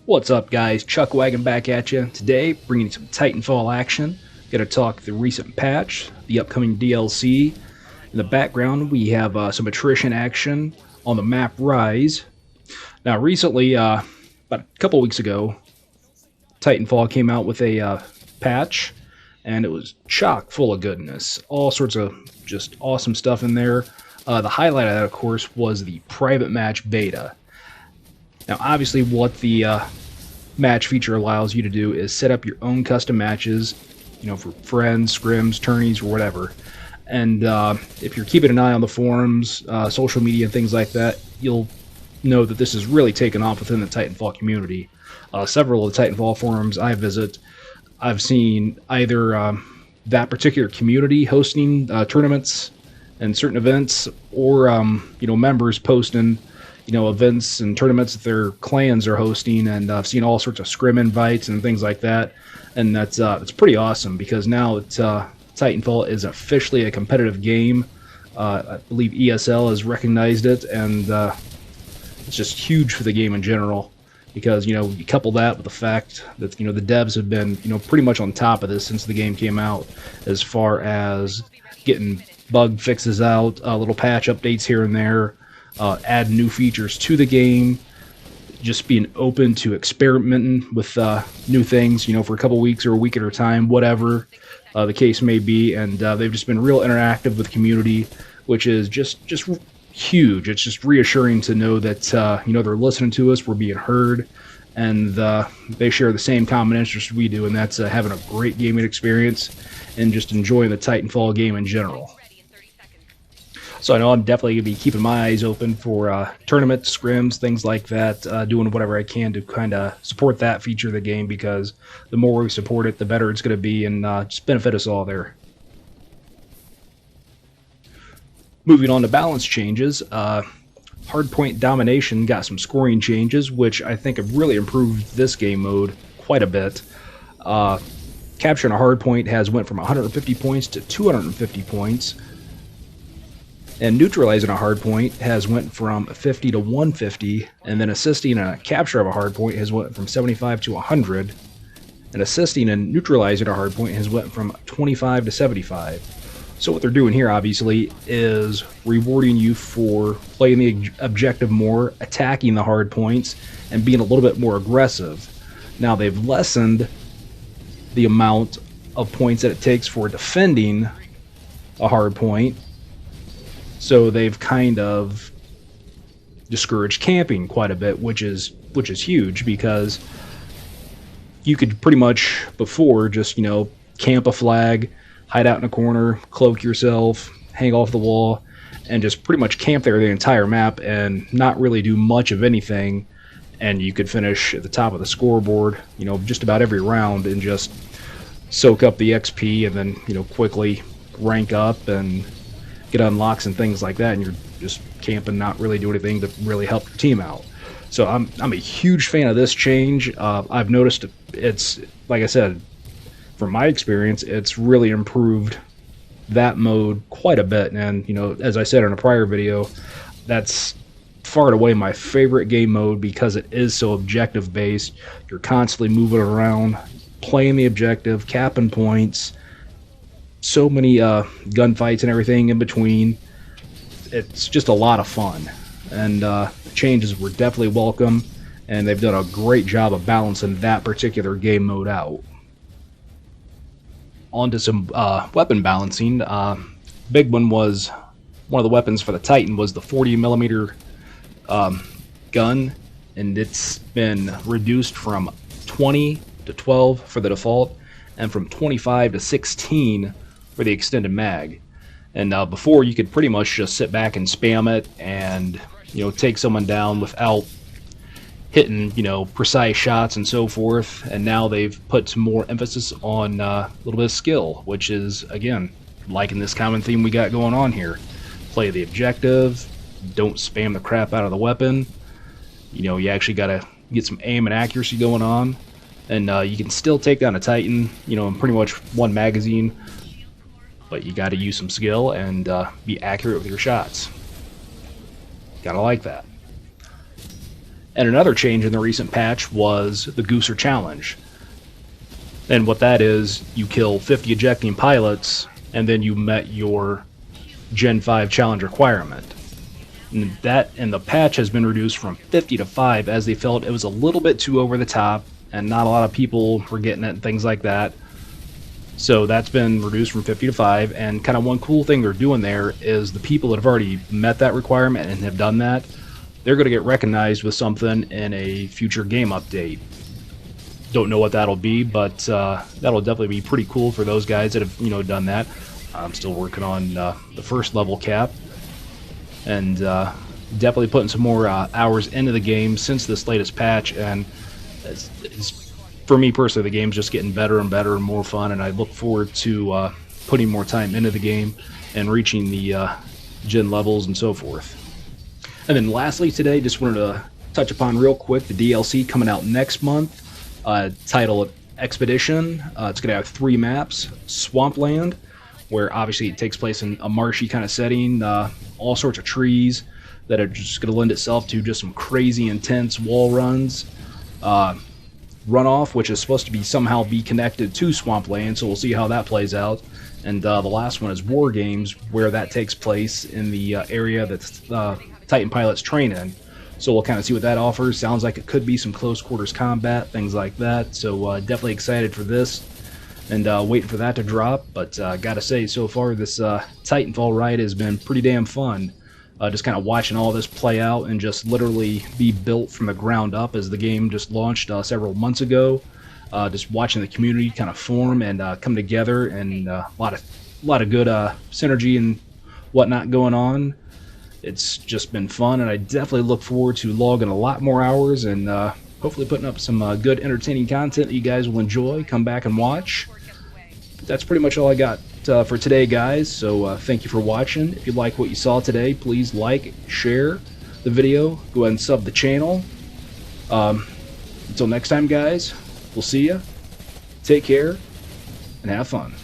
What's up, guys? Chuck Wagon back at you today, bringing you some Titanfall action. Gonna talk the recent patch, the upcoming DLC. In the background, we have some attrition action on the map Rise. Now, recently, about a couple weeks ago, Titanfall came out with a patch, and it was chock full of goodness. All sorts of just awesome stuff in there. The highlight of that, of course, was the private match beta. Now, obviously, what the match feature allows you to do is set up your own custom matches, for friends, scrims, tourneys, or whatever. And if you're keeping an eye on the forums, social media, and things like that, you'll know that this is really taken off within the Titanfall community. Several of the Titanfall forums I visit, I've seen either that particular community hosting tournaments and certain events, or members posting events and tournaments that their clans are hosting, and I've seen all sorts of scrim invites and things like that, and that's it's pretty awesome because now Titanfall is officially a competitive game. I believe ESL has recognized it, and it's just huge for the game in general because you couple that with the fact that the devs have been pretty much on top of this since the game came out, as far as getting bug fixes out, little patch updates here and there. Add new features to the game, just being open to experimenting with new things, for a couple weeks or a week at a time, whatever the case may be. And they've just been real interactive with the community, which is just huge. It's just reassuring to know that they're listening to us, we're being heard, and they share the same common interests we do, and that's having a great gaming experience and just enjoying the Titanfall game in general. So I know I'm definitely going to be keeping my eyes open for tournaments, scrims, things like that, doing whatever I can to kind of support that feature of the game, because the more we support it, the better it's going to be, and just benefit us all there. Moving on to balance changes, hardpoint domination got some scoring changes, which I think have really improved this game mode quite a bit. Capturing a hardpoint has went from 150 points to 250 points. And neutralizing a hardpoint has went from 50 to 150, and then assisting a capture of a hardpoint has went from 75 to 100, and assisting and neutralizing a hardpoint has went from 25 to 75. So what they're doing here, obviously, is rewarding you for playing the objective more, attacking the hardpoints, and being a little bit more aggressive. Now, they've lessened the amount of points that it takes for defending a hardpoint. So they've kind of discouraged camping quite a bit, which is huge, because you could pretty much before just camp a flag, hide out in a corner, cloak yourself, hang off the wall, and just pretty much camp there the entire map and not really do much of anything, and you could finish at the top of the scoreboard just about every round and just soak up the XP, and then quickly rank up and get unlocks and things like that, and you're just camping, not really doing anything to really help your team out. So I'm a huge fan of this change. I've noticed it's, like I said, from my experience, it's really improved that mode quite a bit. And as I said in a prior video, that's far and away my favorite game mode because it is so objective based. You're constantly moving around, playing the objective, capping points. So many gunfights and everything in between. It's just a lot of fun, and the changes were definitely welcome, and they've done a great job of balancing that particular game mode out. On to some weapon balancing. Big one was, one of the weapons for the Titan was the 40mm gun, and it's been reduced from 20 to 12 for the default, and from 25 to 16 for the extended mag. And before, you could pretty much just sit back and spam it and take someone down without hitting precise shots and so forth. And now they've put some more emphasis on a little bit of skill, which is, again, liking this common theme we got going on here. Play the objective, don't spam the crap out of the weapon. You actually got to get some aim and accuracy going on, and you can still take down a Titan in pretty much one magazine, but you got to use some skill and be accurate with your shots. Gotta like that. And another change in the recent patch was the Gooser challenge. And what that is, you kill 50 ejecting pilots, and then you met your Gen 5 challenge requirement. And the patch has been reduced from 50 to 5, as they felt it was a little bit too over the top, and not a lot of people were getting it and things like that. So that's been reduced from 50 to 5, and kind of one cool thing they're doing there is the people that have already met that requirement and have done that, they're going to get recognized with something in a future game update. Don't know what that'll be, but that'll definitely be pretty cool for those guys that have, you know, done that. I'm still working on the first level cap, and definitely putting some more hours into the game since this latest patch, and for me personally, the game's just getting better and better and more fun, and I look forward to putting more time into the game and reaching the gen levels and so forth. And then lastly today, just wanted to touch upon real quick the DLC coming out next month, titled Expedition. It's going to have 3 maps: Swampland, where obviously it takes place in a marshy kind of setting, all sorts of trees that are just going to lend itself to just some crazy intense wall runs. Runoff, which is supposed to be somehow be connected to Swampland, so we'll see how that plays out. And the last one is War Games, where that takes place in the area that's Titan pilots train in. So we'll kind of see what that offers. Sounds like it could be some close quarters combat, things like that. So definitely excited for this, and waiting for that to drop. But gotta say, so far this Titanfall ride has been pretty damn fun. Just kind of watching all this play out and just literally be built from the ground up, as the game just launched several months ago. Just watching the community kind of form and come together, and a lot of good synergy and whatnot going on. It's just been fun, and I definitely look forward to logging a lot more hours and hopefully putting up some good entertaining content that you guys will enjoy. Come back and watch. That's pretty much all I got for today, guys, so thank you for watching. If you like what you saw today, please like, share the video, go ahead and sub the channel. Until next time, guys, we'll see ya. Take care and have fun.